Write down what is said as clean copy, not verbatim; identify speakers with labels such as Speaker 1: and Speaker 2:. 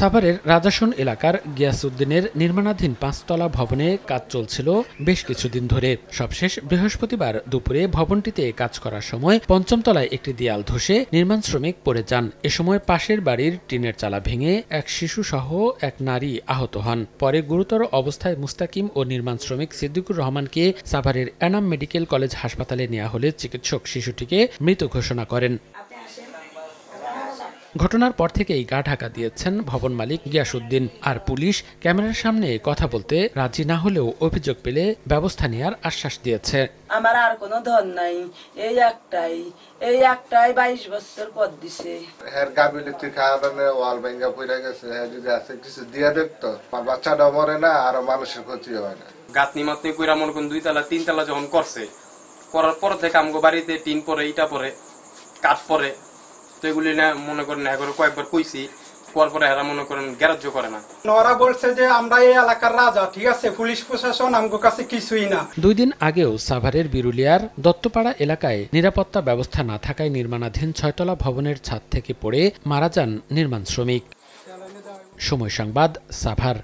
Speaker 1: সাভারের রাজাসন এলাকার গিয়াসউদ্দিনের নির্মাণাধীন ৫তলা ভবনে কাজ চলছিল বেশ কিছুদিন ধরে। সবশেষ বৃহস্পতিবার দুপুরে ভবনটিতে কাজ করার সময় পঞ্চম তলায় একটি দেয়াল ধসে নির্মাণ শ্রমিক পড়ে যান। এ সময় পাশের বাড়ির টিনের চালা ভেঙে এক শিশুসহ এক নারী আহত হন। পরে গুরুতর অবস্থায় মুস্তাকিম ও নির্মাণ শ্রমিক সিদ্দিকুর রহমানকে সাভারের এনাম মেডিকেল কলেজ হাসপাতালে নেওয়া হলে চিকিৎসক শিশুটিকে মৃত ঘোষণা করেন। ঘটনার পর থেকেই গা ঢাকা দিয়েছেন ভবন মালিক গিয়াসউদ্দিন। আর পুলিশ ক্যামেরার সামনে কথা বলতে রাজি না হলেও অভিযোগ পেলে ব্যবস্থা নেওয়ার আশ্বাস দিয়েছে।
Speaker 2: আমার আর কোনো ধন নাই, এই একটাই 22 বছর পর দিছে।
Speaker 3: এর গাবিলিতে কারণে ওয়াল ভেঙে পড়ে গেছে। যদি আছে কিছু দিয়ে দেখতো, বাচ্চাটা মরে না আর মানুষের ক্ষতি হয় না।
Speaker 4: গাতনি মাতনি কইরা মনে করেন 2 তলা 3 তলা যখন করছে, করার পর থেকে আমগো বাড়িতে টিন পরে, ইটা পরে, কাঠ পরে, তো এগুলি না মনে করেন এগারো কয়েকবার কইছি, পরে এরা মনে করেন গ্যারাজ্য করে না।
Speaker 5: ওরা বলছে যে আমরা এই এলাকার রাজা, ঠিক আছে, পুলিশ প্রশাসন আমগো কাছে কিছুই না।
Speaker 1: 2 দিন আগেও সাভারের বিরুলিয়ার দত্তপাড়া এলাকায় নিরাপত্তা ব্যবস্থা না থাকায় নির্মাণাধীন 6তলা ভবনের ছাদ থেকে পড়ে মারা যান নির্মাণ শ্রমিক। সময় সংবাদ, সাভার।